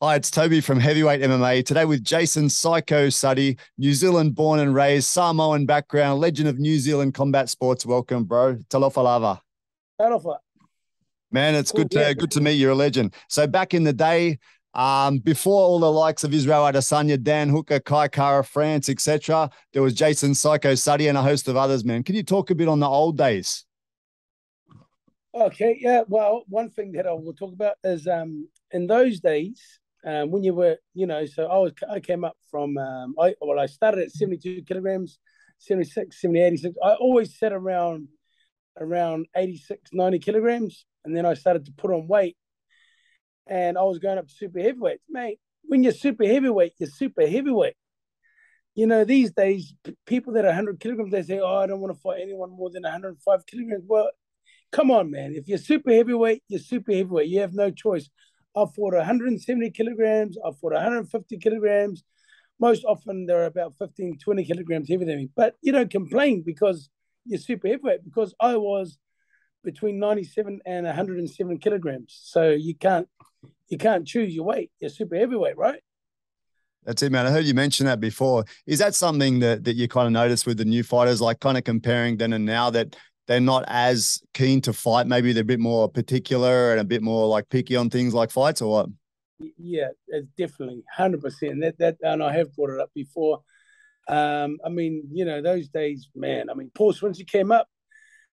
Hi, it's Toby from Heavyweight MMA. Today with Jason Psycho Suttie, New Zealand born and raised, Samoan background, legend of New Zealand combat sports. Welcome, bro. Talofa lava. Alpha. Man, it's Cool. good Yeah. to meet you. You're a legend. So back in the day, before all the likes of Israel Adesanya, Dan Hooker, Kai Kara, France, etc., there was Jason Psycho Suttie and a host of others, man. Can you talk a bit on the old days? Okay. Yeah. Well, one thing that I will talk about is in those days, when you were, so I came up from I started at 72 kilograms, 76, 70, 86. I always sat around 86, 90 kilograms, and then I started to put on weight, and I was going up to super heavyweight, mate. When you're super heavyweight, you're super heavyweight. These days, people that are 100 kilograms, they say, "Oh, I don't want to fight anyone more than 105 kilograms." Well, come on, man. If you're super heavyweight, you're super heavyweight. You have no choice. I fought 170 kilograms. I fought 150 kilograms. Most often, they're about 15, 20 kilograms heavier than me. But you don't complain because you're super heavyweight, because I was between 97 and 107 kilograms. So you can't choose your weight. You're super heavyweight, right? That's it, man. I heard you mention that before. Is that something that you kind of notice with the new fighters, like kind of comparing then and now, that they're not as keen to fight? Maybe they're a bit more particular and a bit more like picky on things like fights, or what? Yeah, it's definitely 100%. And I have brought it up before. Those days, man. Paul Swinsky came up,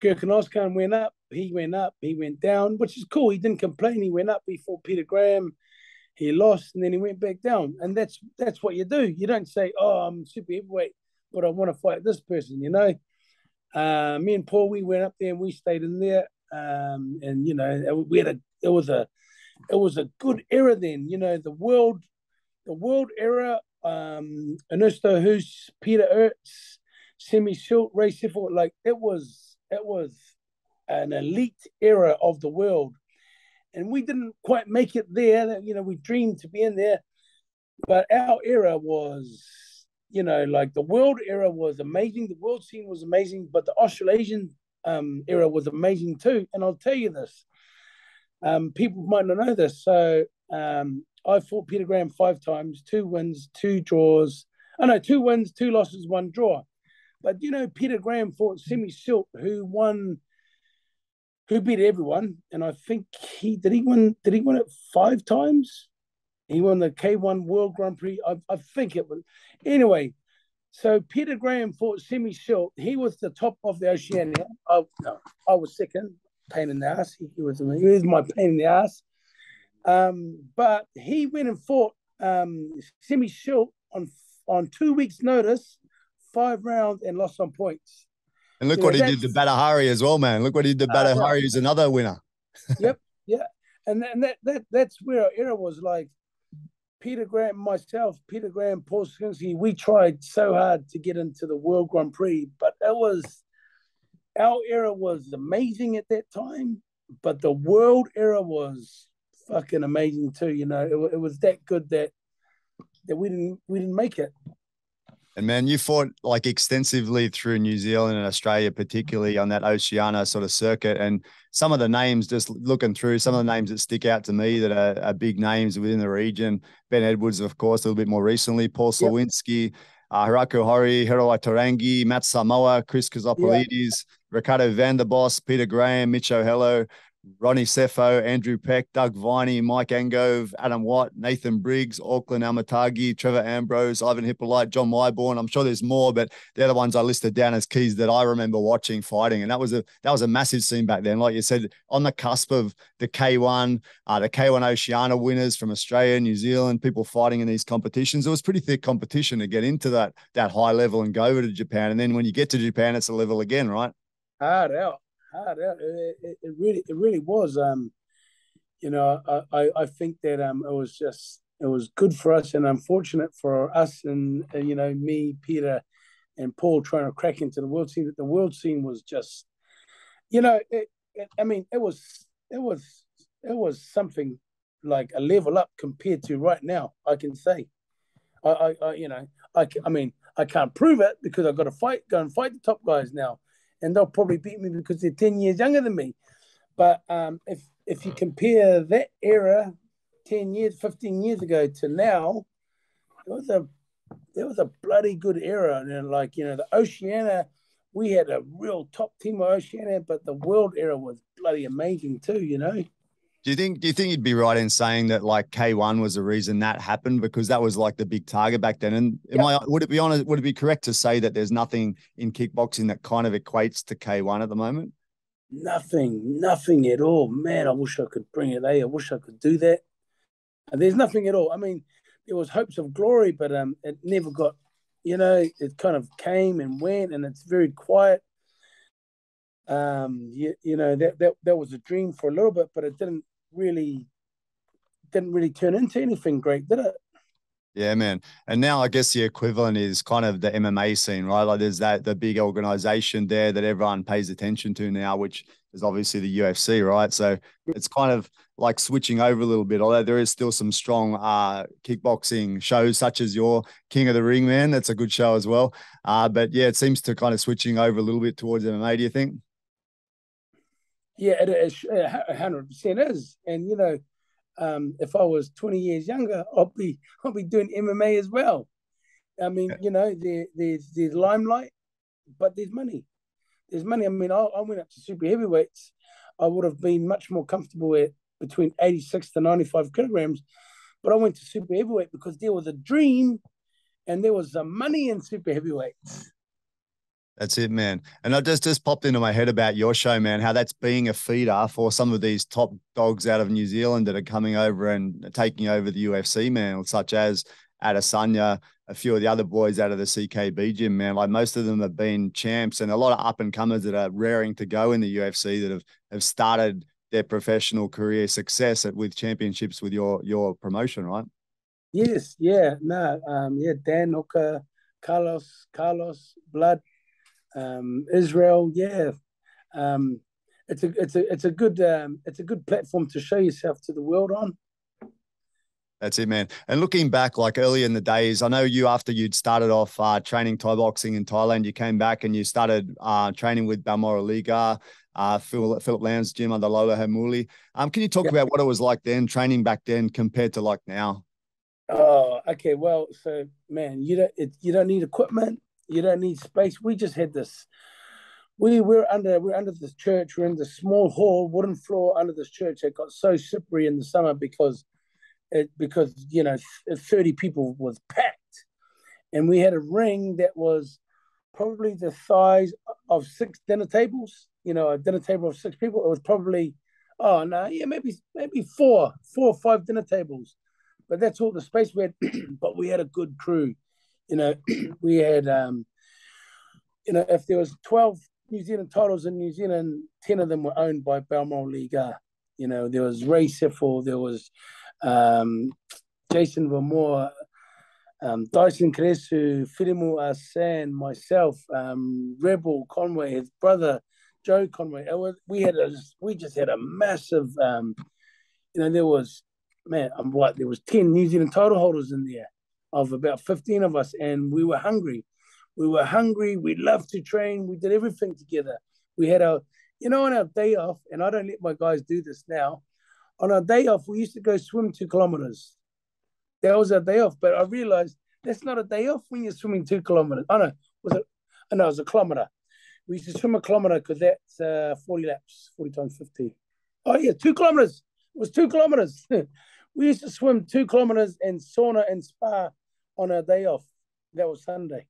Gurkan went up, he went down, which is cool. He didn't complain. He went up. He fought Peter Graham. He lost, and then he went back down. And that's what you do. You don't say, "Oh, I'm super heavyweight, but I want to fight this person." Me and Paul, we went up there and we stayed in there. And we had it was a good era then. The world era. Ernesto Hoost, Peter Ertz, Semi Schultz, Ray Siffel, like it was an elite era of the world, and we didn't quite make it there. We dreamed to be in there, but our era was, like the world era was amazing. The world scene was amazing, but the Australasian era was amazing too. And I'll tell you this, people might not know this. So I fought Peter Graham 5 times, 2 wins, 2 draws. Oh no, 2 wins, 2 losses, 1 draw. But Peter Graham fought Semi Silt, who beat everyone, and I think he win. Did he win it 5 times? He won the K1 World Grand Prix. I think it was. Anyway, so Peter Graham fought Semi Silt. He was the top of the Oceania. I was second. Pain in the ass. He was my pain in the ass. But he went and fought Semi Silt on 2 weeks' notice, 5 rounds, and lost on points. And look You know what he did to that's Badahari as well, man. Look what he did to yeah. Badahari, who's another winner. Yep, yeah, and that's where our era was like. Peter Graham, myself, Peter Graham, Paul Skinsky, we tried so hard to get into the World Grand Prix, but our era was amazing at that time, but the world era was fucking amazing too. It was that good that we didn't make it. And man, you fought like extensively through New Zealand and Australia, particularly on that Oceania sort of circuit. And some of the names, just looking through, some of the names that stick out to me that are big names within the region. Ben Edwards, of course, a little bit more recently. Paul Yep. Slawinski, Hiraku Hori, Hiroa Tarangi, Matt Samoa, Chris Yeah. Kozopolides, Ricardo Vanderbos, Peter Graham, Mitch O'Hello, Ronnie Sefo, Andrew Peck, Doug Viney, Mike Angove, Adam Watt, Nathan Briggs, Auckland Amatagi, Trevor Ambrose, Ivan Hippolyte, John Myborn. I'm sure there's more, but they're the ones I listed down as keys that I remember watching fighting. And that was a massive scene back then. Like you said, on the cusp of the K1 Oceania winners from Australia, New Zealand, people fighting in these competitions. It was pretty thick competition to get into that high level and go over to Japan. And then when you get to Japan, it's a level again, right? Hard out, hard out. It really was. I think that it was good for us and unfortunate for us, and me, Peter, and Paul trying to crack into the world scene. That the world scene was just, it was something like a level up compared to right now. I can say, I can't prove it because I've got to go and fight the top guys now, and they'll probably beat me because they're 10 years younger than me. But if you compare that era 10 years, 15 years ago to now, it was a bloody good era. And like, the Oceania, we had a real top team of Oceania, but the world era was bloody amazing too. Do you think you'd be right in saying that like K1 was the reason that happened, because that was like the big target back then? And would it be correct to say that there's nothing in kickboxing that kind of equates to K1 at the moment? Nothing at all. Man, I wish I could bring it. I wish I could do that. And there's nothing at all. I mean, there was hopes of glory, but it never got. It kind of came and went, and it's very quiet. That was a dream for a little bit, but it really didn't really turn into anything great, did it? Yeah, man. And now I guess the equivalent is kind of the MMA scene, right? Like there's the big organization there that everyone pays attention to now, which is obviously the UFC, right? So it's kind of like switching over a little bit, although there is still some strong kickboxing shows such as your King of the Ring, man. That's a good show as well. But yeah, it seems to kind of switching over a little bit towards MMA, do you think? Yeah, it is 100% is. And if I was 20 years younger, I'll be doing MMA as well. I mean, there's limelight, but there's money. There's money. I mean, I went up to super heavyweights. I would have been much more comfortable at between 86 to 95 kilograms, but I went to super heavyweight because there was a dream and there was some money in super heavyweights. That's it, man. And I just popped into my head about your show, man, how that's being a feeder for some of these top dogs out of New Zealand that are coming over and taking over the UFC, man, such as Adesanya, a few of the other boys out of the CKB gym, man. Like most of them have been champs, and a lot of up and comers that are raring to go in the UFC that have started their professional career success with championships with your promotion, right? Yes, yeah, no, yeah, Dan Hooker, Carlos, Blood, Israel, yeah. Um, it's a good platform to show yourself to the world on. That's it, man. And looking back, like early in the days, I know you, after you'd started off training Thai boxing in Thailand, you came back and you started training with Balmoral Liga, Philip Lowndes' gym under Lola Hamuli. Can you talk Yeah. about what it was like then, training back then compared to like now? Oh, okay. Well, so man, you don't need equipment, you don't need space. We just had this. We're under this church. We're in this small hall, wooden floor under this church. It got so slippery in the summer because 30 people was packed, and we had a ring that was probably the size of six dinner tables. A dinner table of six people. It was probably, oh no, yeah, maybe four or five dinner tables, but that's all the space we had. But we had a good crew. We had if there was 12 New Zealand titles in New Zealand, 10 of them were owned by Balmoral Liga. There was Ray Seffel, there was um, Jason Vermoor, Dyson Kresu, Firimu Asan, myself, Rebel Conway, his brother Joe Conway. We just had a massive. There was, man, there was 10 New Zealand title holders in there, of about 15 of us, and we were hungry. We loved to train. We did everything together. We had on our day off, and I don't let my guys do this now. On our day off, we used to go swim 2 kilometers. That was our day off. But I realized that's not a day off when you're swimming 2 kilometers. Oh no, was it? Oh, no, it was a kilometer. We used to swim a kilometer because that's 40 laps, 40 times 50. Oh yeah, 2 kilometers. It was 2 kilometers. We used to swim 2 kilometers and sauna and spa on our day off. That was Sunday.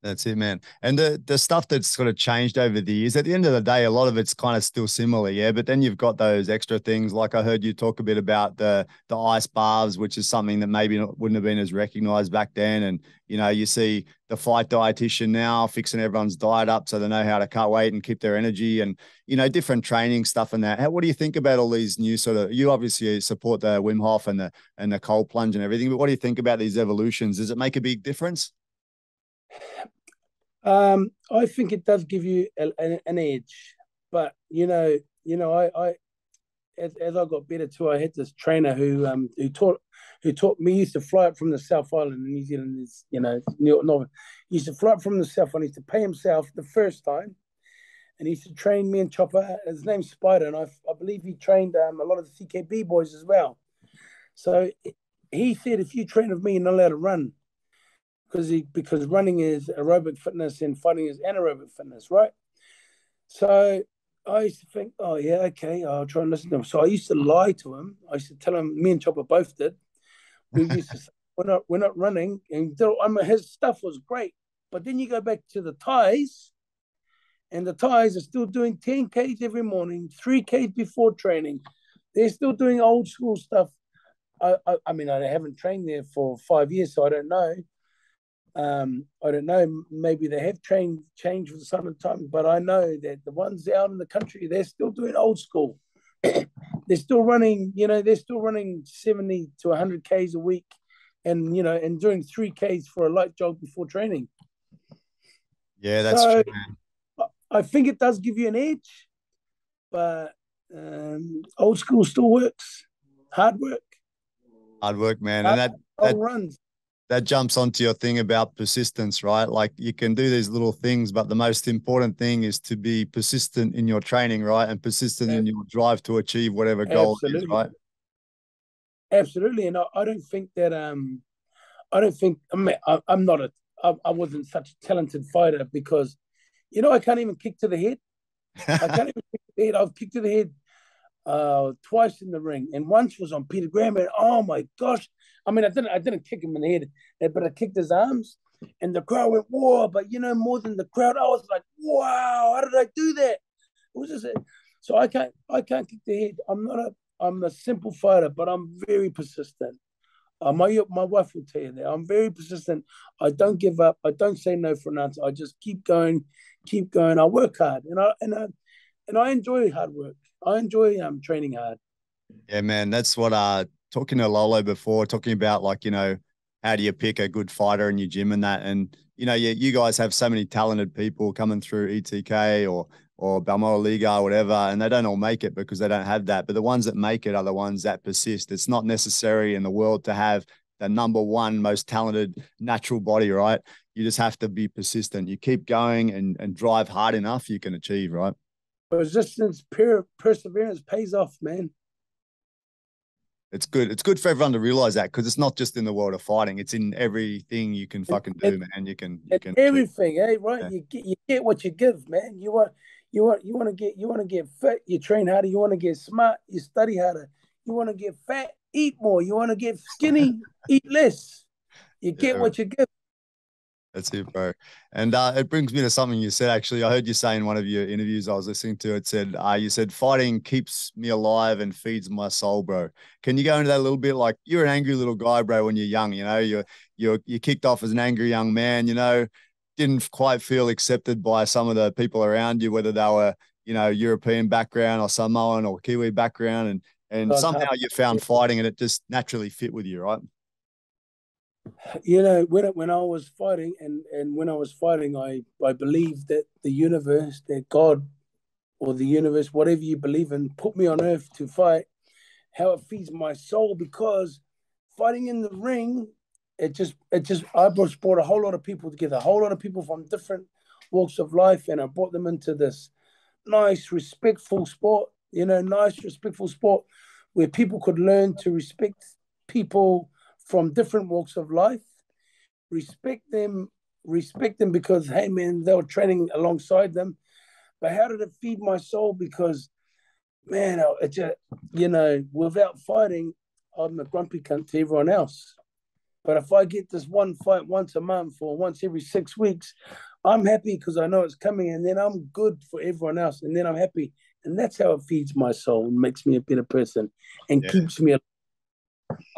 That's it, man. And the stuff that's sort of changed over the years, at the end of the day, a lot of it's kind of still similar, yeah. But then you've got those extra things, like I heard you talk a bit about the ice baths, which is something that maybe wouldn't have been as recognized back then. And you see the fight dietitian now fixing everyone's diet up so they know how to cut weight and keep their energy, and different training stuff and that. What do you think about all these new sort of? You obviously support the Wim Hof and the cold plunge and everything, but what do you think about these evolutions? Does it make a big difference? I think it does give you an edge, but I as I got better too, I had this trainer who taught me. He used to fly up from the South Island in New Zealand. He used to fly up from the South Island. He used to pay himself the first time, and he used to train me and Chopper. His name's Spider, and I believe he trained a lot of the CKB boys as well. So he said, if you train with me, you're not allowed to run because running is aerobic fitness and fighting is anaerobic fitness, right? So I used to think, oh yeah, okay, I'll try and listen to him. So I used to lie to him. I used to tell him, me and Chopper both did. We used to say, we're not running, and his stuff was great. But then you go back to the Thais, and the Thais are still doing 10Ks every morning, 3Ks before training. They're still doing old school stuff. I mean, I haven't trained there for 5 years, so I don't know. I don't know. Maybe they have changed with some of the time, but I know that the ones out in the country, they're still doing old school. They're still running, they're still running 70 to 100 Ks a week and, and doing 3Ks for a light jog before training. Yeah, that's so, true, man. I think it does give you an edge, but old school still works. Hard work. Hard work, man. And that runs. That jumps onto your thing about persistence, right? Like you can do these little things, but the most important thing is to be persistent in your training, right? And persistent in your drive to achieve whatever goal it is, right? Absolutely. And I don't think that I don't think I'm not I wasn't such a talented fighter because I can't even kick to the head. I can't even kick to the head. I've kicked to the head twice in the ring, and once was on Peter Graham, and oh my gosh! I mean, I didn't kick him in the head, but I kicked his arms, and the crowd went whoa! But more than the crowd, I was like, wow! How did I do that? It was just so I can't kick the head. I'm a simple fighter, but I'm very persistent. My wife will tell you that I'm very persistent. I don't give up. I don't say no for an answer. I just keep going. I work hard, and I enjoy hard work. I enjoy training hard. Yeah, man. That's what talking to Lolo before, talking about like, how do you pick a good fighter in your gym and that. And, you guys have so many talented people coming through ETK or Balmoral Liga or whatever, and they don't all make it because they don't have that. But the ones that make it are the ones that persist. It's not necessary in the world to have the number one most talented natural body, right? You just have to be persistent. You keep going and drive hard enough, you can achieve, right? Persistence, perseverance pays off, man. It's good. It's good for everyone to realize that because it's not just in the world of fighting; it's in everything you can fucking do, man. You can everything, right? Yeah. You get what you give, man. You want to get fit. You train harder. You want to get smart. You study harder. You want to get fat. Eat more. You want to get skinny. Eat less. You get what you give. That's it, bro. And it brings me to something you said, actually. I heard you say in one of your interviews I was listening to, it said, you said, fighting keeps me alive and feeds my soul, bro. Can you go into that a little bit? Like, you're an angry little guy, bro, when you're young, you kicked off as an angry young man, didn't quite feel accepted by some of the people around you, whether they were, European background or Samoan or Kiwi background. And somehow you found fighting and it just naturally fit with you, right? When I was fighting and when I was fighting, I believed that the universe, that God or the universe, whatever you believe in, put me on earth to fight, how it feeds my soul, because fighting in the ring, I brought a whole lot of people together, a whole lot of people from different walks of life, and I brought them into this nice, respectful sport, where people could learn to respect people from different walks of life, respect them because, hey, man, they were training alongside them. But how did it feed my soul? Because, man, without fighting, I'm a grumpy cunt to everyone else. But if I get this one fight once a month or once every 6 weeks, I'm happy because I know it's coming, and then I'm good for everyone else, and then I'm happy. And that's how it feeds my soul and makes me a better person and keeps me alive.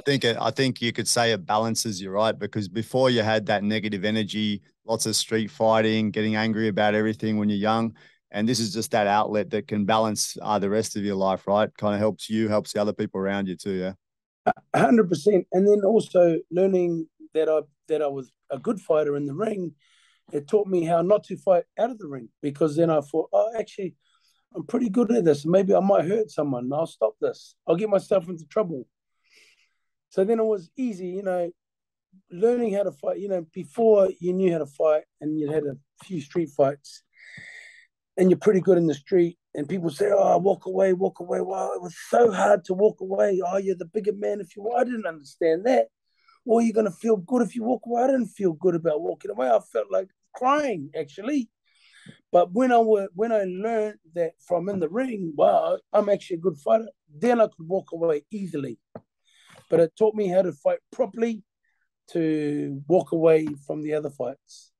I think you could say it balances you, right? Because before you had that negative energy, lots of street fighting, getting angry about everything when you're young. And this is just that outlet that can balance the rest of your life, right? Kind of helps you, helps the other people around you too, yeah. 100%. And then also learning that I was a good fighter in the ring, it taught me how not to fight out of the ring, because then I thought, oh, actually, I'm pretty good at this. Maybe I might hurt someone. I'll stop this. I'll get myself into trouble. So then it was easy, learning how to fight. Before you knew how to fight and you had a few street fights, and you're pretty good in the street, and people say, "Oh, walk away, walk away." Wow, it was so hard to walk away. Oh, you're the bigger man if you. I didn't understand that. Or you're gonna feel good if you walk away. I didn't feel good about walking away. I felt like crying actually. But when I learned that from in the ring, wow, I'm actually a good fighter. Then I could walk away easily. But it taught me how to fight properly, to walk away from the other fights.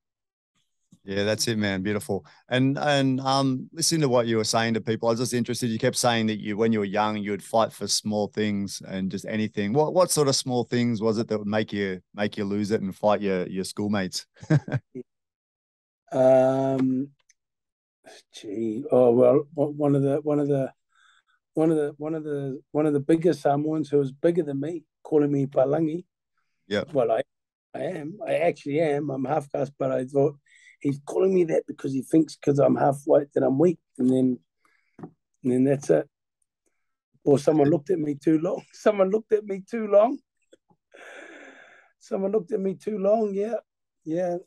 Yeah, that's it, man. Beautiful. And listening to what you were saying to people, I was just interested. You kept saying that when you were young, you would fight for small things and just anything. What sort of small things was it that would make you lose it and fight your schoolmates? Um, Gee, oh well, one of the biggest Samoans who was bigger than me, calling me Palangi. Yeah. Well, I am. I actually am. I'm half caste, but I thought he's calling me that because he thinks because I'm half white that I'm weak, and then that's it. Or someone looked at me too long. Someone looked at me too long. Someone looked at me too long. Yeah, yeah.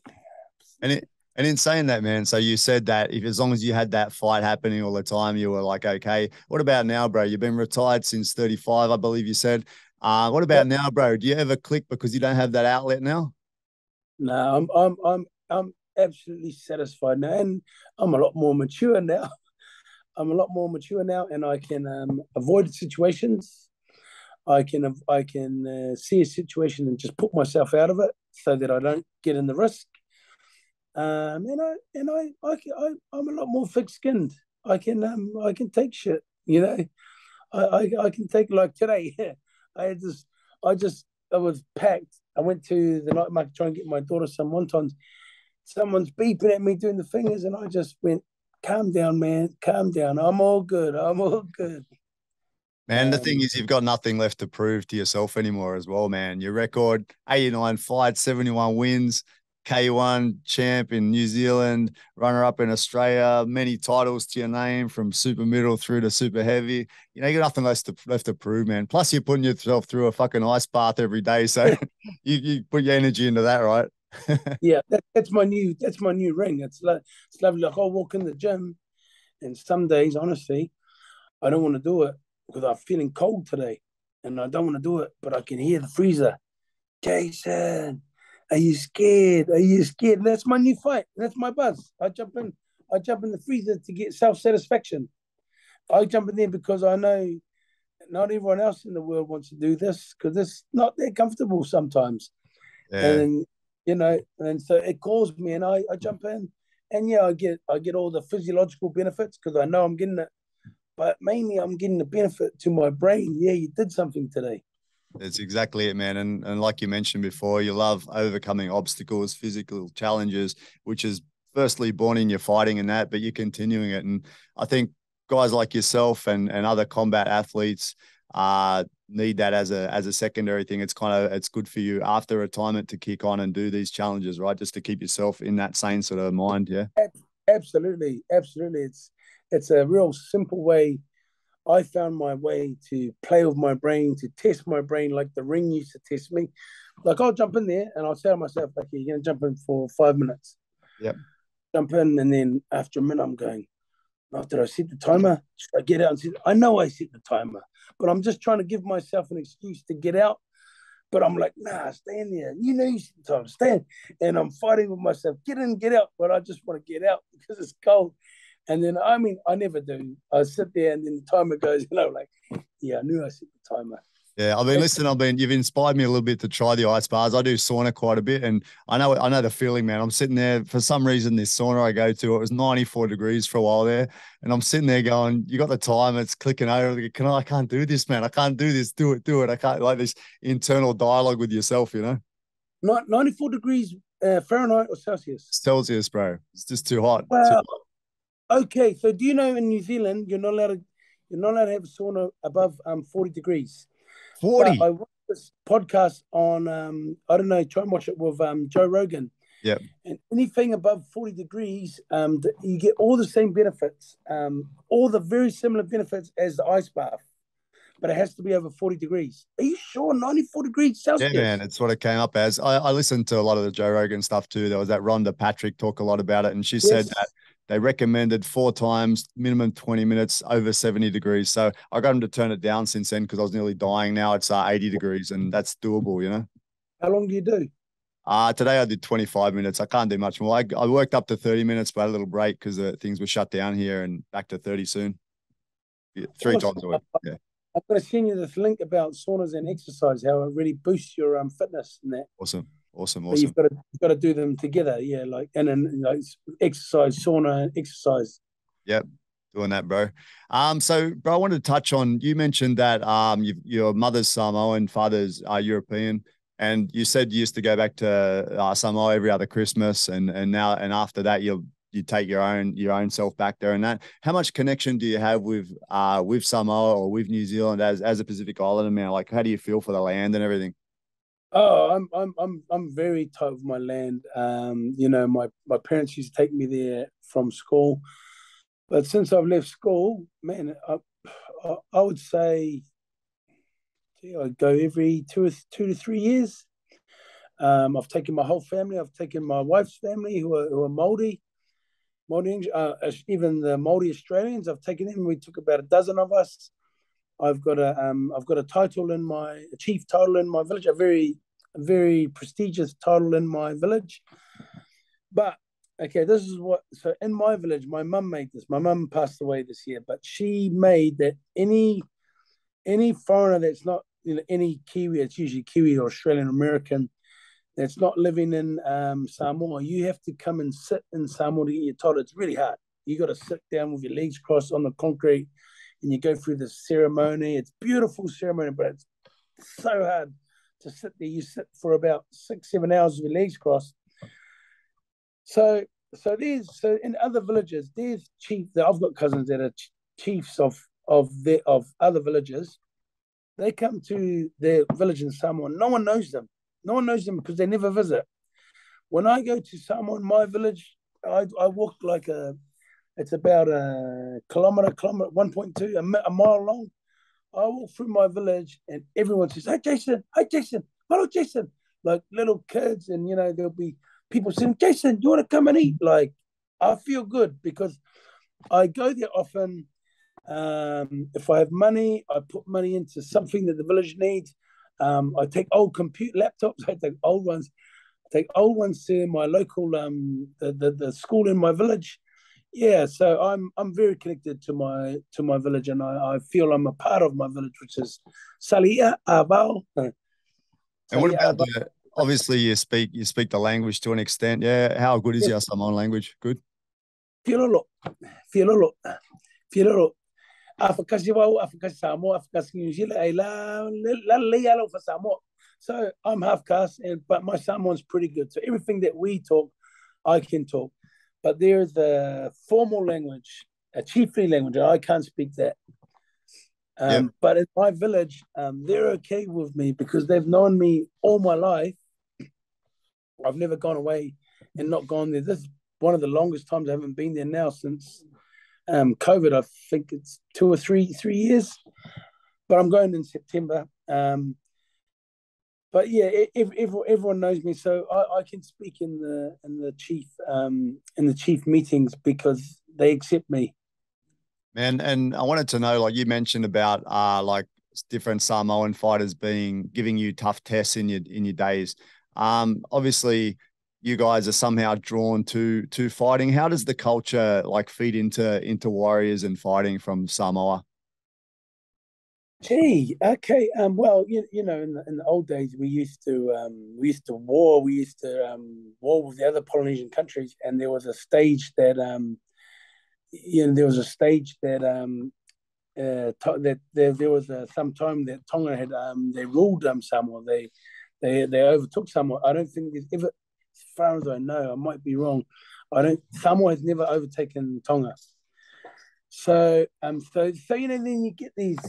And in saying that, man, so you said that if as long as you had that fight happening all the time, you were like, okay. What about now, bro? You've been retired since 35, I believe you said. What about now, bro? Do you ever click because you don't have that outlet now? No, I'm absolutely satisfied now, and I'm a lot more mature now. I'm a lot more mature now, and I can avoid situations. I can see a situation and just put myself out of it so that I don't get in the risk. I'm a lot more thick-skinned. I can take shit. I can take like today. I had this. I was packed. I went to the night market to try and get my daughter some wontons. Someone's beeping at me doing the fingers, and I just went, "Calm down, man. Calm down. I'm all good. I'm all good." Man, the thing is, you've got nothing left to prove to yourself anymore as well, man. Your record, 89 fights, 71 wins, K1 champ in New Zealand, runner-up in Australia, many titles to your name from super middle through to super heavy. You got nothing left to prove, man. Plus, you're putting yourself through a fucking ice bath every day. So you put your energy into that, right? Yeah, that's my new ring. It's lovely. Like I'll walk in the gym, and some days, honestly, I don't want to do it because I'm feeling cold today, and I don't want to do it. But I can hear the freezer. Jason, are you scared? Are you scared? And that's my new fight. That's my buzz. I jump in the freezer to get self-satisfaction. I jump in there because I know not everyone else in the world wants to do this because it's not that comfortable sometimes. Yeah. And and so it calls me, and I jump in, and yeah, I get all the physiological benefits because I know I'm getting it, but mainly I'm getting the benefit to my brain. Yeah, you did something today. That's exactly it, man. And like you mentioned before, you love overcoming obstacles, physical challenges, which is firstly born in your fighting and that, but you're continuing it. And I think guys like yourself and other combat athletes need that as a secondary thing. It's good for you after retirement to kick on and do these challenges, right? Just to keep yourself in that same sort of mind. Yeah. Absolutely, absolutely. It's a real simple way. I found my way to play with my brain, to test my brain like the ring used to test me. Like I'll jump in there and I'll say to myself, okay, you're gonna jump in for 5 minutes. Yep. Jump in, and then after a minute I'm going, after I set the timer, should I get out and set? I know I set the timer, but I'm just trying to give myself an excuse to get out. But I'm like, nah, stay in there. You know you set the timer, stay in. And I'm fighting with myself, get in, get out. But I just want to get out because it's cold. And then, I never do. I sit there and then the timer goes, like, yeah, I knew I set the timer. Yeah, I've been listening. You've inspired me a little bit to try the ice bars. I do sauna quite a bit, and I know the feeling, man. I'm sitting there for some reason. This sauna I go to, it was 94 degrees for a while there, and I'm sitting there going, "You got the time? It's clicking over. I can't do this, man. I can't do this. Do it. I can't." Like this internal dialogue with yourself, 94 degrees Fahrenheit or Celsius? Celsius, bro. It's just too hot. Too Wow. hot. Okay, so do you know in New Zealand you're not allowed to have a sauna above 40 degrees? But 40. I watched this podcast on I don't know, try and watch it with Joe Rogan. Yeah. And anything above 40 degrees, you get all the same benefits, all the very similar benefits as the ice bath, but it has to be over 40 degrees. Are you sure? 94 degrees Yeah, Celsius? man, it's what it came up as. I listened to a lot of the Joe Rogan stuff too. There was that Rhonda Patrick talk a lot about it, and she said Yes. they recommended 4 times, minimum 20 minutes, over 70 degrees. So I got them to turn it down since then because I was nearly dying. Now it's 80 degrees, and that's doable, you know. How long do you do? Today I did 25 minutes. I can't do much more. I worked up to 30 minutes, but I had a little break because things were shut down here, and back to 30 soon. Yeah, 3 Awesome. times a week. Yeah. I'm going to send you this link about saunas and exercise, how it really boosts your fitness and that. Awesome. But you've got to do them together, yeah. Like and then like exercise, sauna, exercise. Yep, doing that, bro. So, bro, I wanted to touch on. You mentioned that your mother's Samoan, father's European, and you said you used to go back to Samoa every other Christmas, and now and after that you take your own self back there. And that, how much connection do you have with Samoa or with New Zealand as a Pacific Islander, man? Like, how do you feel for the land and everything? Oh, I'm very tight with my land. You know, my parents used to take me there from school, but since I've left school, man, I would say, gee, I go every 2 to 3 years. I've taken my whole family. I've taken my wife's family, who are Māori, even the Māori Australians. I've taken them. We took about a dozen of us. I've got a chief title in my village, a very prestigious title in my village. But okay, this is what. So in my village, my mum made this. My mum passed away this year, but she made that any foreigner that's not, you know, any Kiwi, it's usually Kiwi or Australian American, that's not living in Samoa, you have to come and sit in Samoa to get your title. It's really hard. You got to sit down with your legs crossed on the concrete, and you go through the ceremony. It's beautiful ceremony, but it's so hard to sit there. You sit for about 6-7 hours with your legs crossed. So in other villages, there's chiefs. I've got cousins that are chiefs of other villages. They come to their village in Samoa. No one knows them. No one knows them because they never visit. When I go to Samoa in my village, I walk it's about a kilometer, 1.2, a mile long. I walk through my village and everyone says, "Hey, Jason, hello, Jason." Like little kids, and, you know, there'll be people saying, "Jason, you want to come and eat?" Like, I feel good because I go there often. If I have money, I put money into something that the village needs. I take old computer laptops. I take old ones. I take old ones to my local the school in my village. Yeah, so I'm very connected to my village, and I feel I'm a part of my village, which is Salia Abao. And what about obviously you speak the language to an extent. Yeah. How good is your Samoan language? Good. Filolo, filolo, filolo. Afakasi wau, afakasi Samoa, afakasi New Zealand. Ay la lealo for Samoa. So I'm half caste, but my Samoan's pretty good. So everything that we talk, I can talk. But there's a formal language, a chiefly language. I can't speak that. But in my village, they're okay with me because they've known me all my life. I've never gone away and not gone there. This is one of the longest times I haven't been there now since COVID. I think it's 2 or 3 years. But I'm going in September. But yeah, everyone knows me, so I can speak in the chief meetings because they accept me. And I wanted to know, like you mentioned about like different Samoan fighters giving you tough tests in your days. Obviously you guys are somehow drawn to fighting. How does the culture like feed into warriors and fighting from Samoa? Gee, okay. Well, you know, in the old days, we used to war. We used to war with the other Polynesian countries, and there was a stage that that there was some time that Tonga had they ruled Samoa. They overtook Samoa. I don't think there's ever, as far as I know, I might be wrong. Samoa has never overtaken Tonga. So you know, then you get these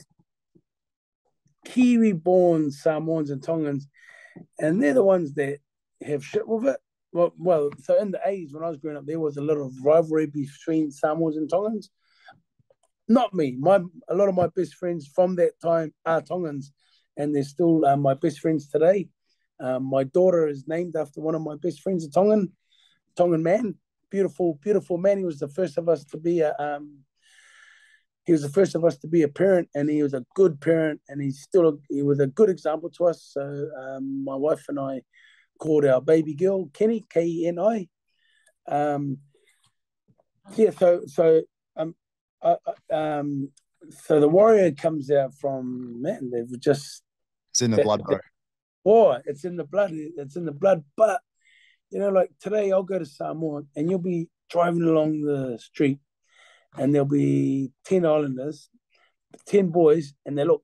Kiwi-born Samoans and Tongans, and they're the ones that have shit with it. Well, so in the 80s when I was growing up, there was a little rivalry between Samoans and Tongans. Not me. A lot of my best friends from that time are Tongans, and they're still my best friends today. My daughter is named after one of my best friends, a Tongan man, beautiful, beautiful man. He was the first of us to be a parent, and he was a good parent, and he was a good example to us. So my wife and I called our baby girl Kenny, Keni. Yeah, uh, um, so the warrior comes out from, man, they've just, It's in the blood, bro. war. It's in the blood. It's in the blood. But like today, I'll go to Samoa, and you'll be driving along the street, and there'll be 10 islanders, 10 boys, and they look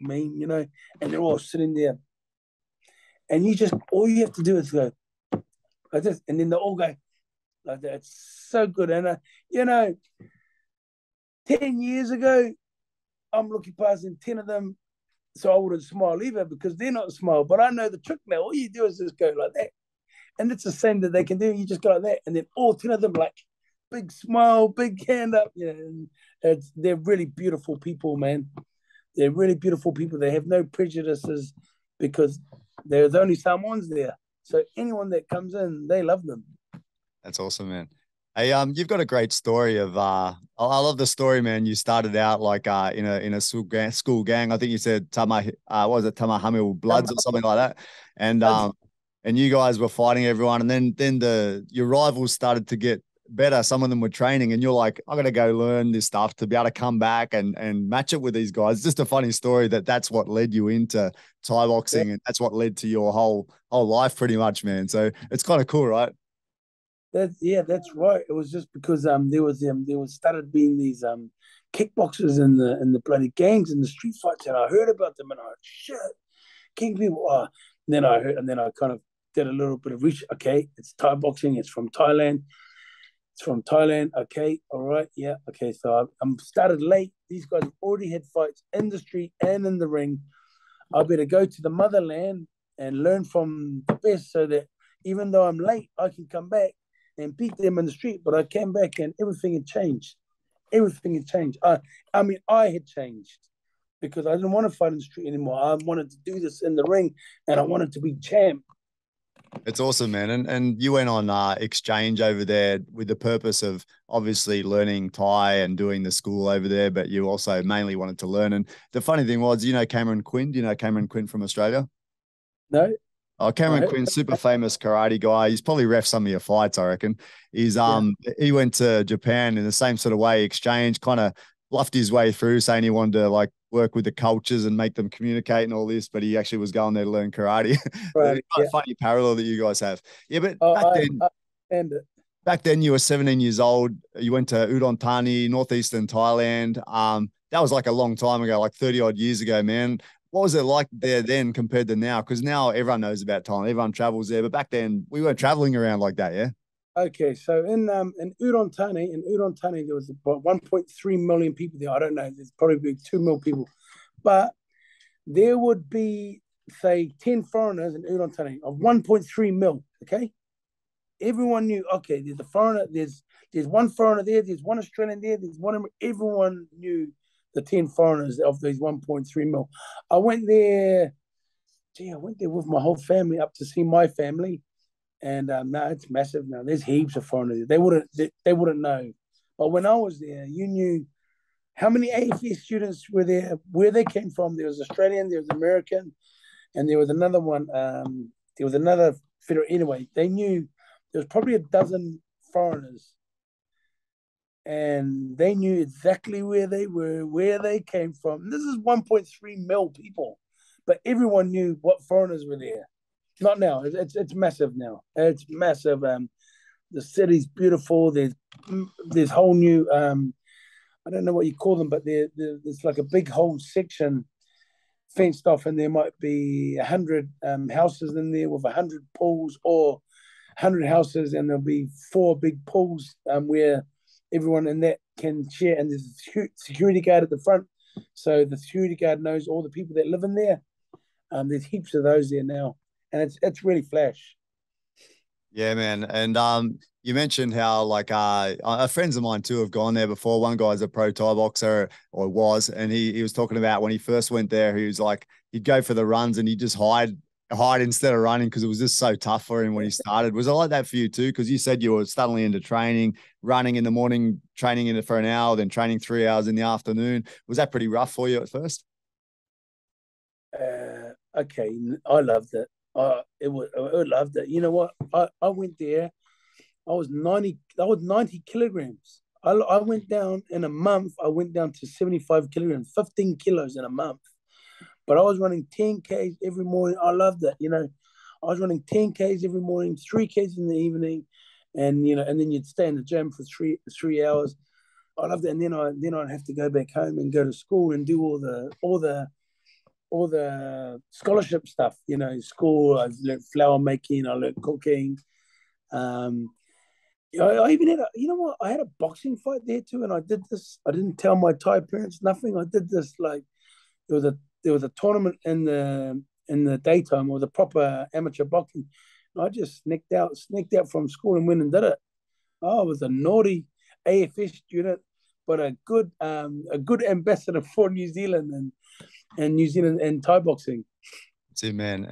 mean, and they're all sitting there. And all you have to do is go like this, and then they all go like that. It's so good. And 10 years ago, I'm looking past and 10 of them, so I wouldn't smile either because they're not smile. But I know the trick now. All you do is just go like that. And it's the same that they can do. You just go like that. And then all 10 of them, like, big smile, big hand up. And they're really beautiful people, man. They're really beautiful people. They have no prejudices because there's only Samoans there. So anyone that comes in, they love them. That's awesome, man. Hey, you've got a great story of I love the story, man. You started out like in a school gang. I think you said what was it, Tamahamil Bloods or something like that. And you guys were fighting everyone, and then your rivals started to get better. Some of them were training, and you're like, I gotta go learn this stuff to be able to come back and match it with these guys. It's just a funny story that's what led you into Thai boxing, and that's what led to your whole life pretty much, man. So it's kind of cool, right? That's right. It was just because there was started being these kickboxers in the bloody gangs in the street fights, and I heard about them, and I shit, king people. And then I heard, and then I kind of did a little bit of research. Okay, it's Thai boxing. It's from Thailand. Okay, all right, yeah. Okay, so I'm started late. These guys already had fights in the street and in the ring. I better go to the motherland and learn from the best, so that even though I'm late, I can come back and beat them in the street. But I came back and everything had changed. Everything had changed. I mean, I had changed because I didn't want to fight in the street anymore. I wanted to do this in the ring, and I wanted to be champ. It's awesome, man. And you went on exchange over there with the purpose of obviously learning Thai and doing the school over there, but you also mainly wanted to learn. And the funny thing was, Cameron Quinn? Do you know Cameron Quinn from Australia? No. Oh, Cameron Quinn, super famous karate guy. He's probably ref some of your fights, I reckon. He went to Japan in the same sort of way, exchange, kind of bluffed his way through, saying he wanted to like work with the cultures and make them communicate and all this, but he actually was going there to learn karate. Right, It's quite a funny parallel that you guys have. Yeah, but back then you were 17 years old. You went to Udon Thani, northeastern Thailand. That was like a long time ago, like 30 odd years ago, man. What was it like there then compared to now? Because now everyone knows about Thailand, everyone travels there, but back then we weren't traveling around like that, yeah? Okay, so in Udon Thani, there was about 1.3 million people there. I don't know, there's probably 2 million people, but there would be, say, 10 foreigners in Udon Thani of 1.3 mil. Okay, everyone knew. Okay, there's a foreigner. There's one foreigner there. There's one Australian there. There's one. Everyone knew the 10 foreigners of these 1.3 mil. I went there. I went there with my whole family up to see my family. And now it's massive now. There's heaps of foreigners. They wouldn't know. But when I was there, you knew how many AFS students were there, where they came from. There was Australian, there was American, and there was another one. There was another federal. Anyway, they knew there was probably a dozen foreigners. And they knew exactly where they were, where they came from. And this is 1.3 mil people. But everyone knew what foreigners were there. Not now. It's massive now. It's massive. The city's beautiful. There's whole new I don't know what you call them, but there's like a big whole section fenced off, and there might be 100 houses in there with 100 pools, or 100 houses, and there'll be 4 big pools where everyone in that can share. And there's a security guard at the front, so the security guard knows all the people that live in there. There's heaps of those there now, and it's really flash. Yeah, man. And you mentioned how like friends of mine too have gone there before. One guy's a pro Thai boxer, or was, and he was talking about when he first went there, he was like he'd go for the runs and he'd just hide height instead of running because it was just so tough for him when he started. Was it like that for you too? Because you said you were suddenly into training, running in the morning, training in it for an hour, then training 3 hours in the afternoon. Was that pretty rough for you at first? Okay, I loved it. I loved it. You know what? I went there. I was 90 kilograms. I went down in a month. I went down to 75 kilograms, 15 kilos in a month. But I was running 10Ks every morning. I loved it. I was running 10Ks every morning, 3Ks in the evening, and then you'd stay in the gym for 3 hours. I loved it. And then I'd have to go back home and go to school and do all the scholarship stuff. School. I learned flower making. I learned cooking. Um, I even had I had a boxing fight there too, and I did this. I didn't tell my Thai parents nothing. I did this like there was a tournament in the daytime, or the proper amateur boxing. And I just sneaked out from school and went and did it. Oh, I was a naughty AFS student, but a good ambassador for New Zealand and New Zealand and Thai boxing. That's it, man.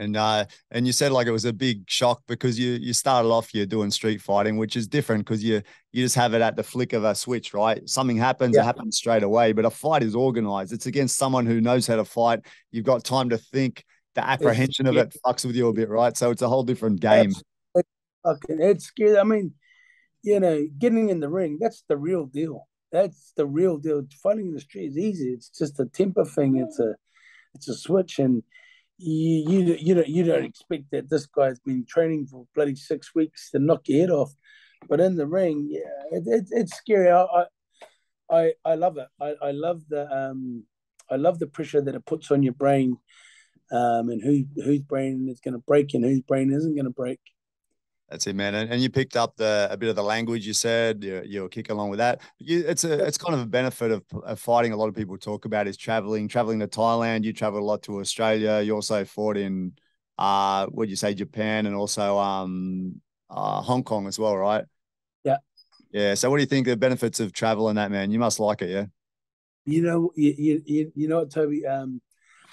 And you said like it was a big shock because you started off you're doing street fighting, which is different because you just have it at the flick of a switch, right? Something happens, it happens straight away. But a fight is organized. It's against someone who knows how to fight. You've got time to think. The apprehension of it fucks with you a bit, right? So it's a whole different game. It's scary. I mean, getting in the ring, that's the real deal. That's the real deal. Fighting in the street is easy. It's just a temper thing. It's a switch, and you don't expect that this guy's been training for bloody 6 weeks to knock your head off. But in the ring, it's scary. I love it. I love the pressure that it puts on your brain, and whose brain is going to break and whose brain isn't going to break. That's it, man. And you picked up a bit of the language. You said you'll kick along with that. It's kind of a benefit of fighting. A lot of people talk about is traveling to Thailand. You traveled a lot to Australia. You also fought in what you say, Japan, and also Hong Kong as well, right? Yeah. Yeah. So what do you think the benefits of travel and that, man? You must like it, yeah. You know what, Toby?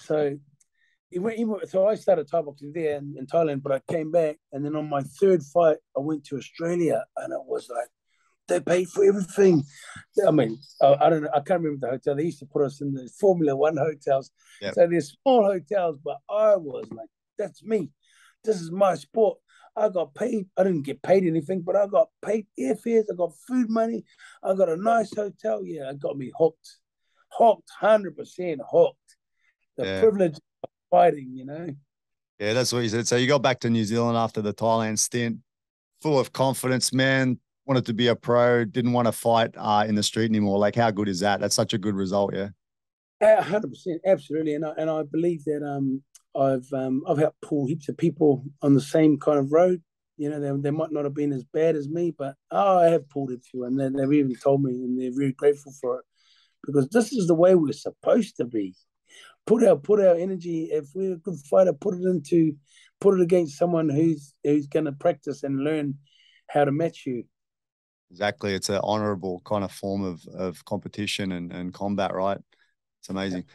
So so I started Thai boxing there in Thailand, but I came back, and then on my third fight, I went to Australia, and it was like they paid for everything. I mean, I don't know, I can't remember the hotel. They used to put us in the Formula One hotels, so they're small hotels. But I was like, "That's me. This is my sport." I got paid. I didn't get paid anything, but I got paid airfares. I got food money. I got a nice hotel. Yeah, it got me hooked, 100% hooked. The privilege fighting. Yeah, that's what you said. So you got back to New Zealand after the Thailand stint, full of confidence, man. Wanted to be a pro, didn't want to fight in the street anymore. Like, how good is that? That's such a good result, yeah. 100%, absolutely, and I believe that I've helped pull heaps of people on the same kind of road. They might not have been as bad as me, but I have pulled a few, and they've even told me, and they're very grateful for it, because this is the way we're supposed to be. Put our energy. If we're a good fighter, put it against someone who's going to practice and learn how to match you. Exactly. It's an honorable kind of form of competition and combat, right? It's amazing.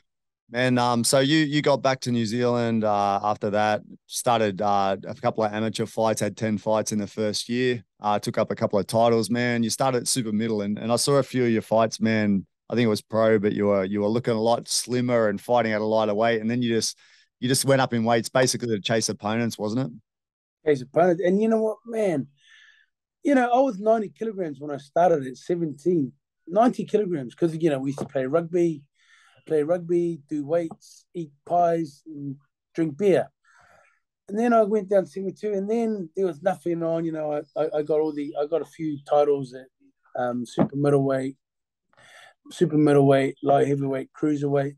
Man, so you got back to New Zealand after that, started a couple of amateur fights, had 10 fights in the first year, took up a couple of titles, man. You started at super middle, and I saw a few of your fights, man. I think it was pro, but you were looking a lot slimmer and fighting at a lighter weight, and then you just went up in weights basically to chase opponents, wasn't it? Chase opponents, and you know what, man? I was 90 kilograms when I started at 17. 90 kilograms because we used to play rugby, do weights, eat pies, and drink beer. And then I went down to 72, and then there was nothing on. I got a few titles at super middleweight, light heavyweight, cruiserweight.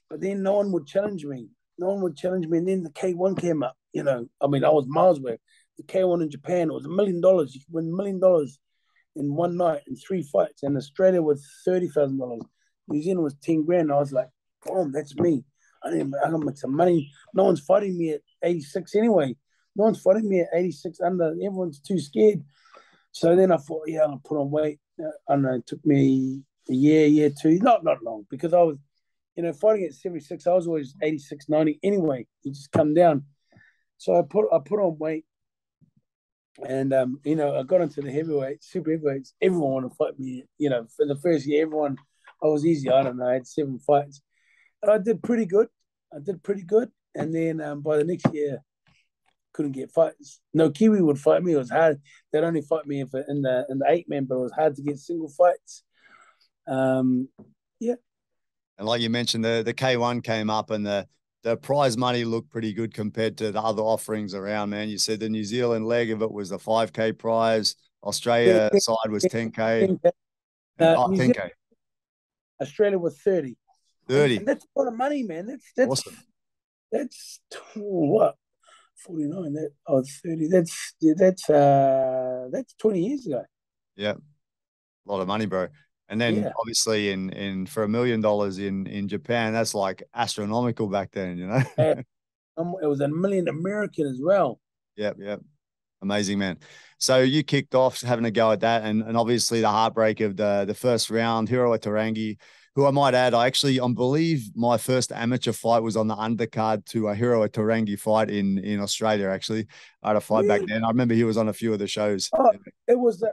But then no one would challenge me. And then the K1 came up. I mean, I was miles away. The K1 in Japan, it was $1 million. You could win $1 million in one night in 3 fights. And Australia was $30,000. New Zealand was 10 grand. I was like, boom, that's me. I got some money. No one's fighting me at 86 anyway. No one's fighting me at 86 under. Everyone's too scared. So then I thought, yeah, I'll put on weight. I don't know, it took me a year, two, not long, because I was, fighting at 76, I was always 86, 90 anyway. You just come down. So I put on weight, and I got into the heavyweight, super heavyweights. Everyone wanted to fight me. For the first year, everyone, I was easy. I don't know. I had 7 fights, and I did pretty good. And then by the next year, couldn't get fights. No Kiwi would fight me. It was hard. They'd only fight me in the 8-man, but it was hard to get single fights. Yeah. And like you mentioned, the K1 came up, and the prize money looked pretty good compared to the other offerings around, man. You said the New Zealand leg of it was the 5K prize. Australia side was 10K. 10K. New 10K. Zealand, Australia was 30. 30. And that's a lot of money, man. That's awesome. That's what? 49. 30. That's 20 years ago. Yeah. A lot of money, bro. And then obviously in for $1 million in Japan, that's like astronomical back then, It was $1 million American as well. Yep. Amazing, man. So you kicked off having a go at that, and obviously the heartbreak of the first round, Hiro Tarangi, who I might add, I believe my first amateur fight was on the undercard to a Hiro Tarangi fight in Australia, actually. I had a fight back then. I remember he was on a few of the shows. Oh, it was,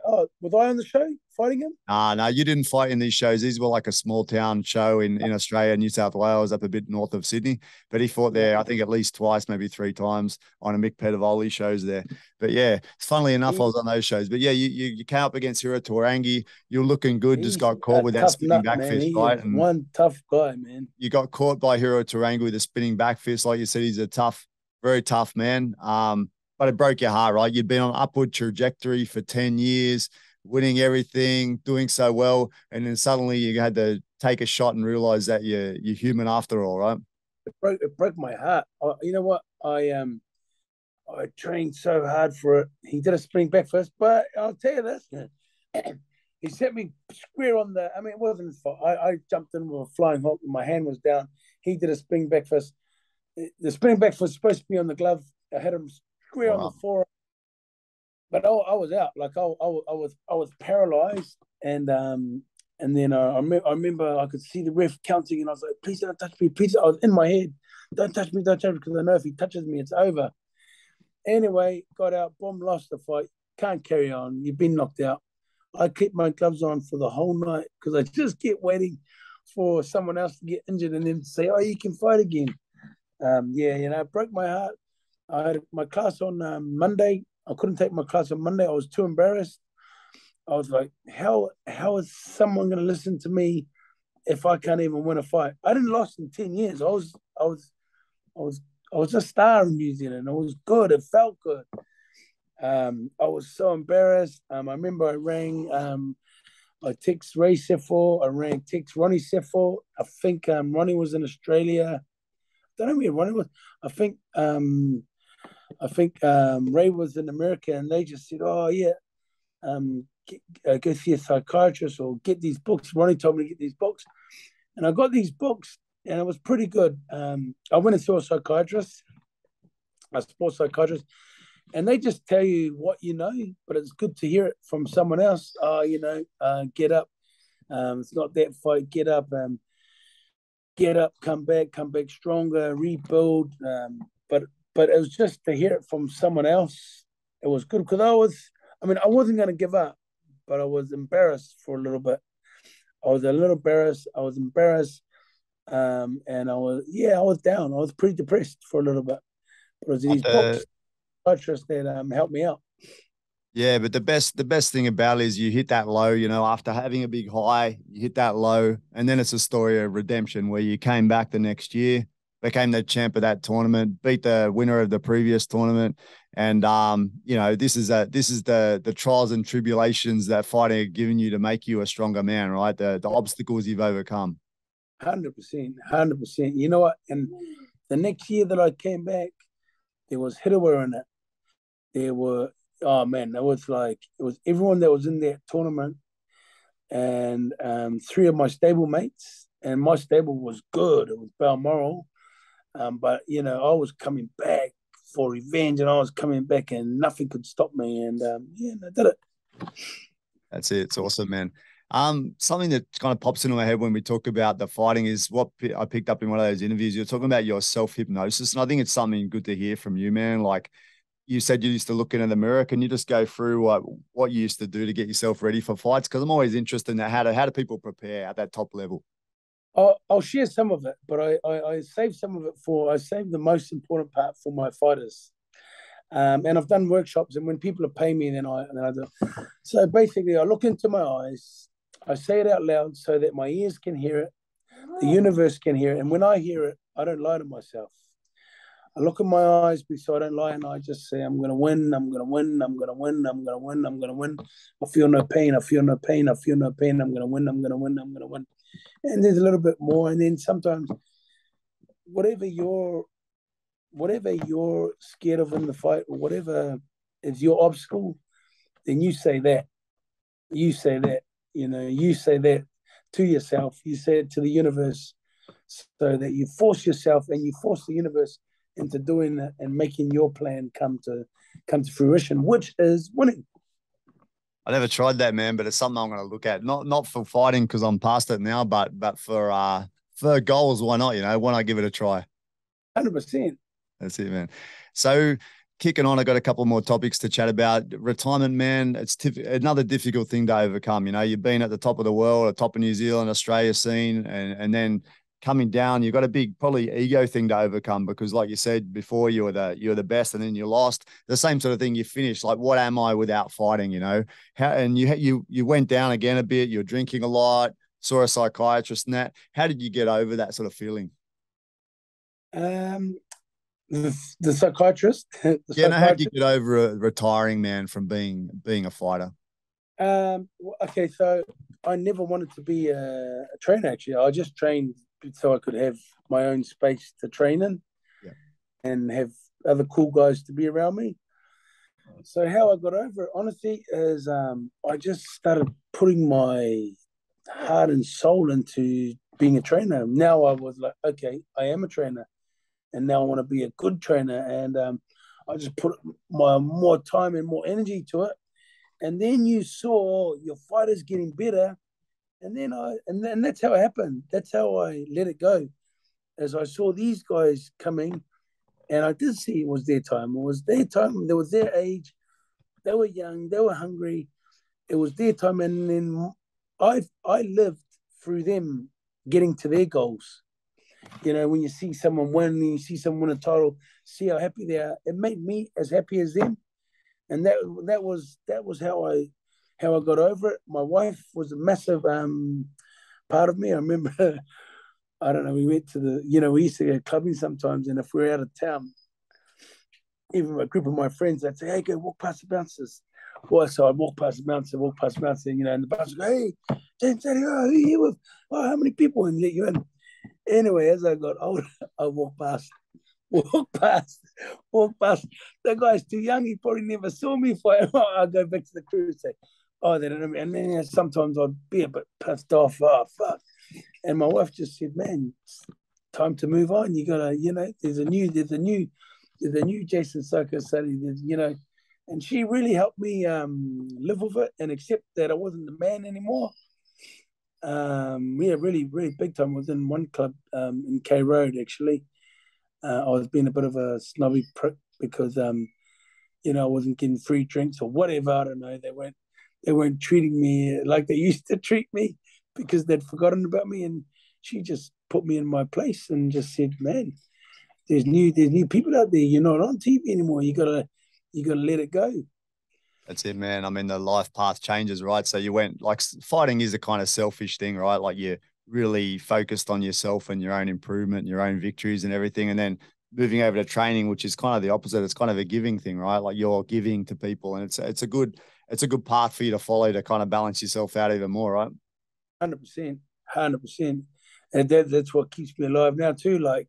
was I on the show fighting him? No, you didn't fight in these shows. These were like a small town show in Australia, New South Wales, up a bit north of Sydney. But he fought there, I think, at least twice, maybe 3 times on a Mick Pettivoli shows there. But yeah, funnily enough, I was on those shows. But yeah, you came up against Hiro Tarangi. You're looking good. Just got caught with that spinning back fist, right? And one tough guy, man. You got caught by Hiro Tarangi with a spinning back fist. Like you said, he's a very tough man. But it broke your heart, right? You'd been on an upward trajectory for 10 years, winning everything, doing so well, and then suddenly you had to take a shot and realize that you're human after all, right? It broke my heart. You know what? I trained so hard for it. He did a spinning back fist, but I'll tell you this. He set me square on the. I mean, it wasn't his fault. I jumped in with a flying hook, and my hand was down. He did a spinning back fist. The spinning back fist was supposed to be on the glove. I had him square on the forearm, but I was out. Like I was paralyzed, and then I remember I could see the ref counting, and I was like, "Please don't touch me, please." I was in my head, "Don't touch me, because I know if he touches me, it's over." Anyway, got out, boom, lost the fight. Can't carry on. You've been knocked out. I kept my gloves on for the whole night because I just kept waiting for someone else to get injured and then say, "Oh, you can fight again." It broke my heart. I had my class on Monday. I couldn't take my class on Monday. I was too embarrassed. I was like, how is someone going to listen to me if I can't even win a fight? I didn't lost in 10 years. I was a star in New Zealand. It was good. It felt good. I was so embarrassed. I remember I rang, I text Ray Seffel. I text Ronnie Seffel. I think Ronnie was in Australia. I don't know where Ronnie was. I think Ray was in America, and they just said, "Oh yeah, go see a psychiatrist or get these books." Ronnie told me to get these books, and I got these books, and it was pretty good. I went and saw a psychiatrist, a sports psychiatrist, and they just tell you what you know, but it's good to hear it from someone else. Get up. It's not that fight. Get up. Get up. Come back stronger. Rebuild. But it was just to hear it from someone else. It was good because I wasn't going to give up, but I was embarrassed for a little bit. I was a little embarrassed. And I was down. I was pretty depressed for a little bit. But it was these books, that helped me out. Yeah, but the best thing about it is you hit that low, after having a big high, you hit that low, and then it's a story of redemption where you came back the next year, became the champ of that tournament, beat the winner of the previous tournament. And this is the trials and tribulations that fighting are giving you to make you a stronger man, right? The obstacles you've overcome. 100%. You know what? And the next year that I came back, there was Hittawa in it. There were, oh man, it was everyone that was in that tournament, and 3 of my stable mates, and my stable was good. It was Balmoral. But I was coming back for revenge, and I was coming back, and nothing could stop me. And I did it. That's it. It's awesome, man. Something that kind of pops into my head when we talk about the fighting is what I picked up in one of those interviews. You're talking about your self-hypnosis, and I think it's something good to hear from you, man. Like you said, you used to look into the mirror. Can you just go through what you used to do to get yourself ready for fights? Because I'm always interested in that. How do people prepare at that top level? I'll share some of it, but I save some of it I save the most important part for my fighters. And I've done workshops, and when people are paying me, then I do. So basically, I look into my eyes, I say it out loud so that my ears can hear it, the universe can hear it, and when I hear it, I don't lie to myself. I look in my eyes because I don't lie, and I just say, I'm going to win, I'm going to win, I'm going to win, I'm going to win, I'm going to win. I feel no pain, I feel no pain, I feel no pain, I'm going to win, I'm going to win, I'm going to win. And there's a little bit more, and then sometimes whatever you're scared of in the fight, or whatever is your obstacle, then you say that. You say that. You say that to yourself. You say it to the universe, so that you force yourself and you force the universe into doing that and making your plan come to fruition, which is winning. I never tried that, man, but it's something I'm going to look at. Not for fighting because I'm past it now, but for goals, why not? Why not give it a try? 100%. That's it, man. So kicking on, I got a couple more topics to chat about. Retirement, man, it's another difficult thing to overcome. You've been at the top of the world, at the top of New Zealand, Australia scene, and then coming down, you've got a big probably ego thing to overcome because, like you said before, you were the best, and then you lost. The same sort of thing. You finished like, what am I without fighting? And you went down again a bit. You're drinking a lot. Saw a psychiatrist and that. How did you get over that sort of feeling? The psychiatrist. How did you get over retiring, man, from being a fighter? Okay, so I never wanted to be a trainer. Actually, I just trained so I could have my own space to train in, yeah, and have other cool guys to be around me. So how I got over it, honestly, is I just started putting my heart and soul into being a trainer. Now I was like, okay, I am a trainer, and now I want to be a good trainer, and I just put my more time and more energy to it. And then you saw your fighters getting better, and then that's how it happened. That's how I let it go, as I saw these guys coming, and I did see it was their time. It was their time. It was their age. They were young. They were hungry. It was their time, and then I lived through them getting to their goals. When you see someone win, you see someone win a title, see how happy they are. It made me as happy as them, and that was how I got over it. My wife was a massive part of me. I remember, I don't know, we went to we used to go clubbing sometimes, and if we were out of town, even a group of my friends, I'd say, hey, go walk past the bouncers. Well, so I'd walk past the bouncer, and the bouncer would go, hey, James, who are you with? Oh, how many people? And let you in. Anyway, as I got older, I walked past. The guy's too young. He probably never saw me fight. I'll go back to the crew and say, oh, they don't know me. And then sometimes I'd be a bit pissed off. Oh, fuck. And my wife just said, man, it's time to move on. You got to, there's a new Jason Psycho Suttie, and she really helped me live with it and accept that I wasn't the man anymore. Really, really big time. I was in one club in K Road, actually. I was being a bit of a snobby prick because, I wasn't getting free drinks or whatever. I don't know. They weren't treating me like they used to treat me because they'd forgotten about me. And she just put me in my place and just said, man, there's new people out there. You're not on TV anymore. You gotta let it go. That's it, man. I mean, the life path changes, right? So you went like fighting is a kind of selfish thing, right? Like you're really focused on yourself and your own improvement, your own victories and everything. And then moving over to training, which is kind of the opposite. It's kind of a giving thing, right? Like you're giving to people, and it's a good path for you to follow to kind of balance yourself out even more, right? 100%, 100%. And that's what keeps me alive now too. Like,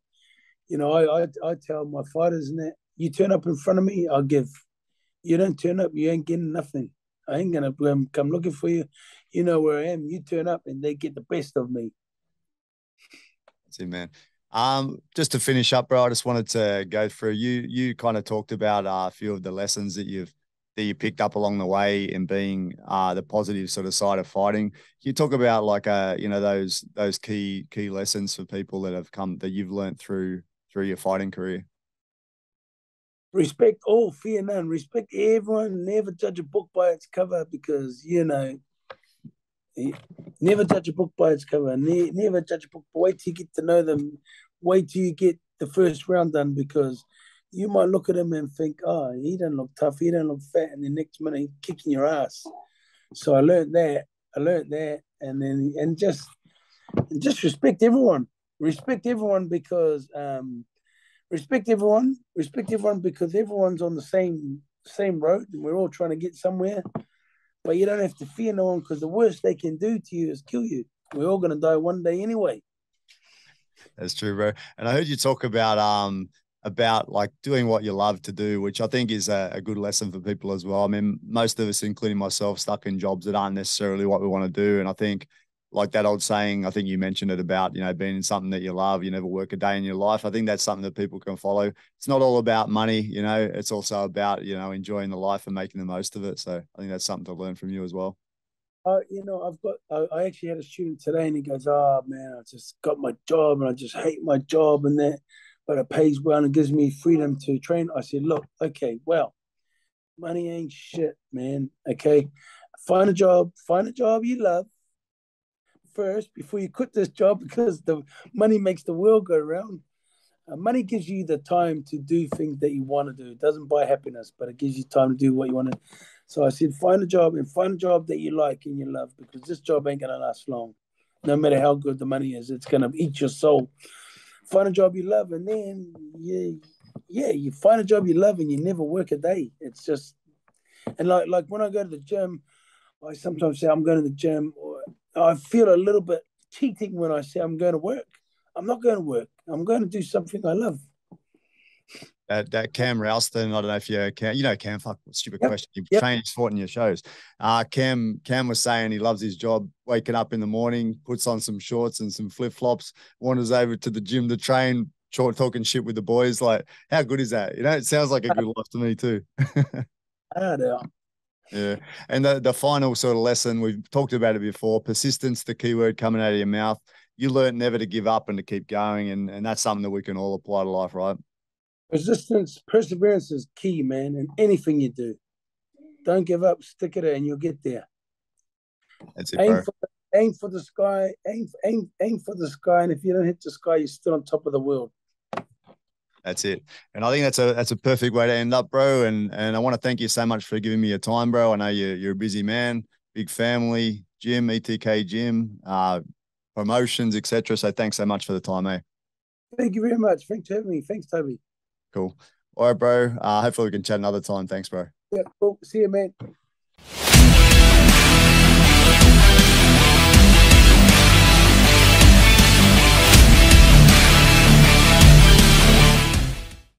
I tell my fighters and that, you turn up in front of me, I'll give. You don't turn up, you ain't getting nothing. I ain't gonna come looking for you. You know where I am. You turn up and they get the best of me. That's it, man. Just to finish up, bro, I just wanted to go through. You kind of talked about a few of the lessons that you've you picked up along the way in being the positive sort of side of fighting. Can you talk about like those key lessons for people that you've learned through your fighting career? Respect all, fear none. Respect everyone. Never judge a book by its cover, because never judge a book by its cover. Never judge a book. Wait till you get to know them. Wait till you get the first round done, because you might look at him and think, oh, he doesn't look tough. He doesn't look fat. And the next minute he's kicking your ass. So I learned that. And just respect everyone. Respect everyone because respect everyone because everyone's on the same road, and we're all trying to get somewhere. But you don't have to fear no one, because the worst they can do to you is kill you. We're all going to die one day anyway. That's true, bro. And I heard you talk about like doing what you love to do, which I think is a good lesson for people as well. I mean, most of us, including myself, stuck in jobs that aren't necessarily what we want to do. And I think, like that old saying, I think you mentioned it about, being in something that you love, you never work a day in your life. I think that's something that people can follow. It's not all about money, it's also about, enjoying the life and making the most of it. So I think that's something to learn from you as well. I actually had a student today, and he goes, oh man, I just got my job and I just hate my job and that, but it pays well and gives me freedom to train. I said, look, okay, well, money ain't shit, man. Okay. Find a job you love first before you quit this job, because the money makes the world go round. Money gives you the time to do things that you want to do. It doesn't buy happiness, but it gives you time to do what you want to. So I said, find a job that you like and you love, because this job ain't going to last long. No matter how good the money is, it's going to eat your soul. Find a job you love, and then, you find a job you love and you never work a day. It's just, and like when I go to the gym, I sometimes say I'm going to the gym, or I feel a little bit cheating when I say I'm going to work. I'm not going to work. I'm going to do something I love. That Cam Ralston, I don't know if Cam, fuck, stupid Yep. question. You've Yep. trained sport in your shows. Cam was saying he loves his job, waking up in the morning, puts on some shorts and some flip-flops, wanders over to the gym to train, talking shit with the boys. Like, how good is that? It sounds like a good life to me too. Yeah. And the final sort of lesson, we've talked about it before, persistence, the key word coming out of your mouth. You learn never to give up and to keep going. And that's something that we can all apply to life, right? Perseverance is key, man, in anything you do. Don't give up, stick it in, and you'll get there. That's it, bro. Aim for the sky, aim for the sky, and if you don't hit the sky, you're still on top of the world. That's it. And I think that's a perfect way to end up, bro. And I want to thank you so much for giving me your time, bro. I know you're a busy man, big family, gym, ETK gym, promotions, etc. So thanks so much for the time, eh? Thank you very much. Thanks for having me. Thanks, Toby. Cool. All right, bro. Hopefully we can chat another time. Thanks, bro. Yeah, cool. See you, man.